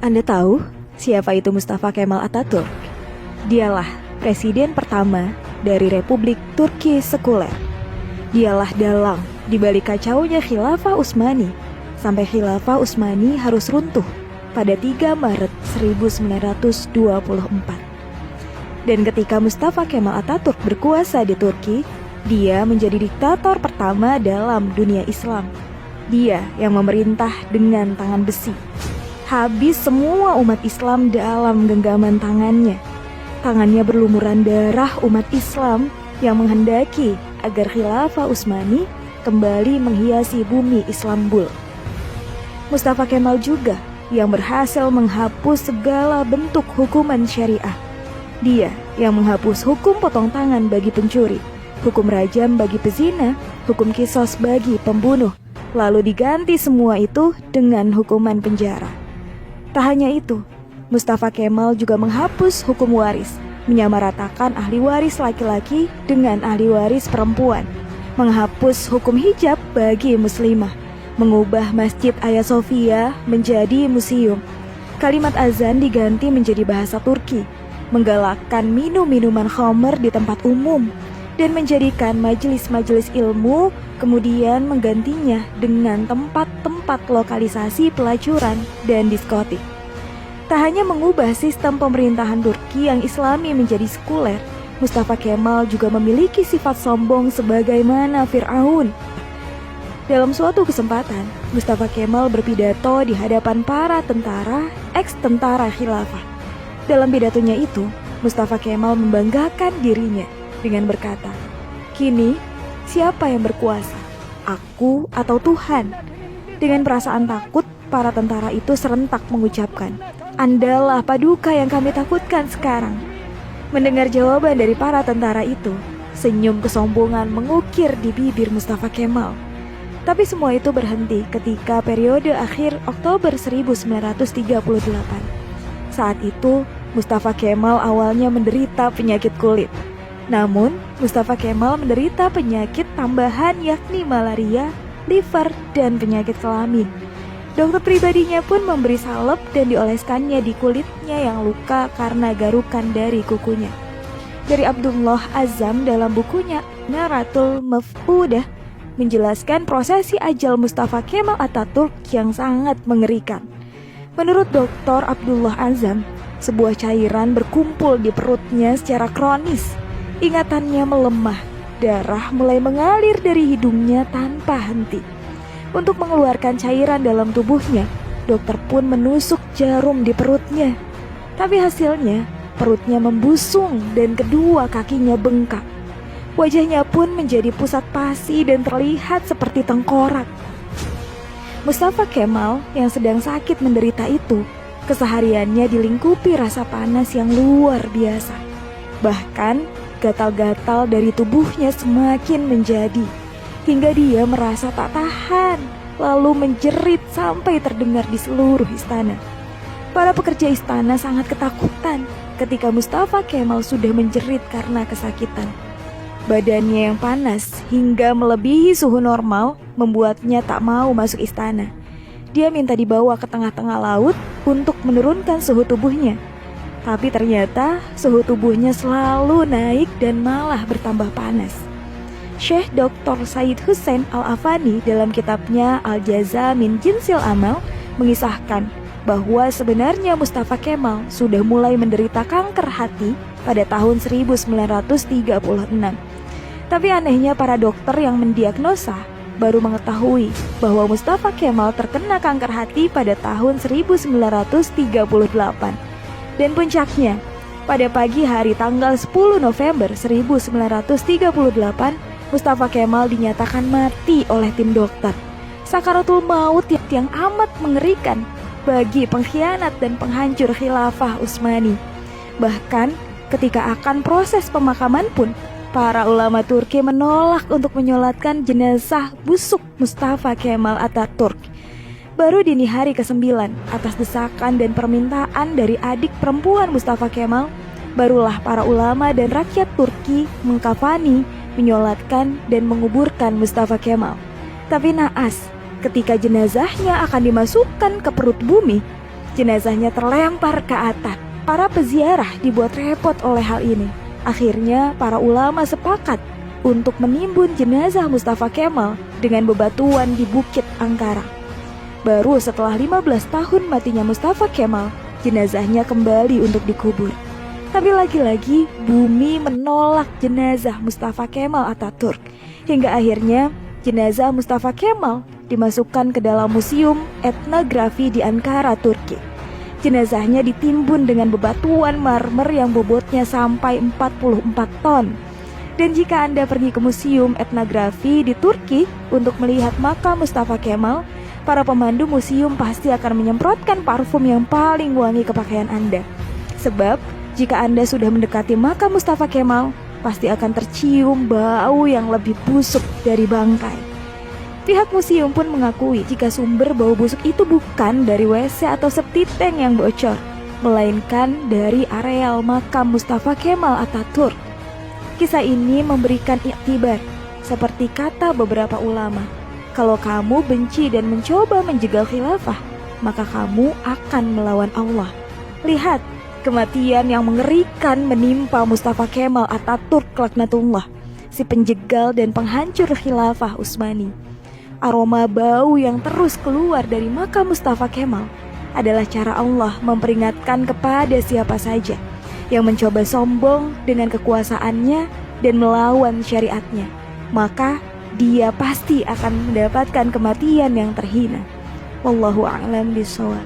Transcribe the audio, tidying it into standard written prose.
Anda tahu siapa itu Mustafa Kemal Atatürk? Dialah presiden pertama dari Republik Turki sekuler. Dialah dalang di balik kacaunya Khilafah Utsmani sampai Khilafah Utsmani harus runtuh pada 3 Maret 1924. Dan ketika Mustafa Kemal Atatürk berkuasa di Turki, dia menjadi diktator pertama dalam dunia Islam. Dia yang memerintah dengan tangan besi. Habis semua umat Islam dalam genggaman tangannya. Tangannya berlumuran darah umat Islam yang menghendaki agar Khilafah Utsmani kembali menghiasi bumi Istanbul. Mustafa Kemal juga yang berhasil menghapus segala bentuk hukuman syariah. Dia yang menghapus hukum potong tangan bagi pencuri, hukum rajam bagi pezina, hukum kisos bagi pembunuh, lalu diganti semua itu dengan hukuman penjara. Tak hanya itu, Mustafa Kemal juga menghapus hukum waris, menyamaratakan ahli waris laki-laki dengan ahli waris perempuan, menghapus hukum hijab bagi muslimah, mengubah Masjid Hagia Sophia menjadi museum. Kalimat azan diganti menjadi bahasa Turki, menggalakkan minum-minuman khamr di tempat umum, dan menjadikan majelis-majelis ilmu, kemudian menggantinya dengan tempat-tempat lokalisasi pelacuran dan diskotik. Tak hanya mengubah sistem pemerintahan Turki yang islami menjadi sekuler, Mustafa Kemal juga memiliki sifat sombong sebagaimana Fir'aun. Dalam suatu kesempatan, Mustafa Kemal berpidato di hadapan para tentara, ex-tentara khilafah. Dalam pidatonya itu, Mustafa Kemal membanggakan dirinya dengan berkata, "Kini, siapa yang berkuasa? Aku atau Tuhan?" Dengan perasaan takut, para tentara itu serentak mengucapkan, "Andalah paduka yang kami takutkan sekarang." Mendengar jawaban dari para tentara itu, senyum kesombongan mengukir di bibir Mustafa Kemal. Tapi semua itu berhenti ketika periode akhir Oktober 1938. Saat itu, Mustafa Kemal awalnya menderita penyakit kulit. Namun, Mustafa Kemal menderita penyakit tambahan yakni malaria, liver, dan penyakit kelamin. Dokter pribadinya pun memberi salep dan dioleskannya di kulitnya yang luka karena garukan dari kukunya. Dari Abdullah Azzam dalam bukunya Naratul Maf'udah menjelaskan prosesi ajal Mustafa Kemal Atatürk yang sangat mengerikan. Menurut Dr. Abdullah Azzam, sebuah cairan berkumpul di perutnya secara kronis. Ingatannya melemah, darah mulai mengalir dari hidungnya tanpa henti. Untuk mengeluarkan cairan dalam tubuhnya, dokter pun menusuk jarum di perutnya. Tapi hasilnya, perutnya membusung dan kedua kakinya bengkak. Wajahnya pun menjadi pusat pasi dan terlihat seperti tengkorak. Mustafa Kemal yang sedang sakit menderita itu, kesehariannya dilingkupi rasa panas yang luar biasa. Bahkan, gatal-gatal dari tubuhnya semakin menjadi, hingga dia merasa tak tahan, lalu menjerit sampai terdengar di seluruh istana. Para pekerja istana sangat ketakutan ketika Mustafa Kemal sudah menjerit karena kesakitan. Badannya yang panas hingga melebihi suhu normal membuatnya tak mau masuk istana. Dia minta dibawa ke tengah-tengah laut untuk menurunkan suhu tubuhnya. Tapi ternyata suhu tubuhnya selalu naik dan malah bertambah panas. Syekh Dr. Said Hussein Al-Afani dalam kitabnya Al-Jaza min Jinsil Amal mengisahkan bahwa sebenarnya Mustafa Kemal sudah mulai menderita kanker hati pada tahun 1936. Tapi anehnya para dokter yang mendiagnosa baru mengetahui bahwa Mustafa Kemal terkena kanker hati pada tahun 1938. Dan puncaknya, pada pagi hari tanggal 10 November 1938, Mustafa Kemal dinyatakan mati oleh tim dokter. Sakaratul maut yang amat mengerikan bagi pengkhianat dan penghancur Khilafah Utsmani. Bahkan ketika akan proses pemakaman pun, para ulama Turki menolak untuk menyolatkan jenazah busuk Mustafa Kemal Atatürk. Baru dini hari ke-9, atas desakan dan permintaan dari adik perempuan Mustafa Kemal, barulah para ulama dan rakyat Turki mengkafani, menyolatkan dan menguburkan Mustafa Kemal. Tapi naas, ketika jenazahnya akan dimasukkan ke perut bumi, Jenazahnya terlempar ke atap. Para peziarah dibuat repot oleh hal ini. Akhirnya para ulama sepakat untuk menimbun jenazah Mustafa Kemal dengan bebatuan di Bukit Angkara. Baru setelah 15 tahun matinya Mustafa Kemal, jenazahnya kembali untuk dikubur. Tapi lagi-lagi bumi menolak jenazah Mustafa Kemal Atatürk. Hingga akhirnya jenazah Mustafa Kemal dimasukkan ke dalam museum etnografi di Ankara, Turki. Jenazahnya ditimbun dengan bebatuan marmer yang bobotnya sampai 44 ton. Dan jika Anda pergi ke museum etnografi di Turki untuk melihat makam Mustafa Kemal, para pemandu museum pasti akan menyemprotkan parfum yang paling wangi ke pakaian Anda. Sebab jika Anda sudah mendekati makam Mustafa Kemal, pasti akan tercium bau yang lebih busuk dari bangkai. Pihak museum pun mengakui jika sumber bau busuk itu bukan dari WC atau septic tank yang bocor, melainkan dari areal makam Mustafa Kemal Atatürk. Kisah ini memberikan iktibar, seperti kata beberapa ulama, kalau kamu benci dan mencoba menjegal khilafah, maka kamu akan melawan Allah. Lihat, kematian yang mengerikan menimpa Mustafa Kemal Atatürk laknatullah, si penjegal dan penghancur khilafah Utsmani. Aroma bau yang terus keluar dari makam Mustafa Kemal adalah cara Allah memperingatkan kepada siapa saja yang mencoba sombong dengan kekuasaannya dan melawan syariatnya, maka dia pasti akan mendapatkan kematian yang terhina. Wallahu a'lam bishawab.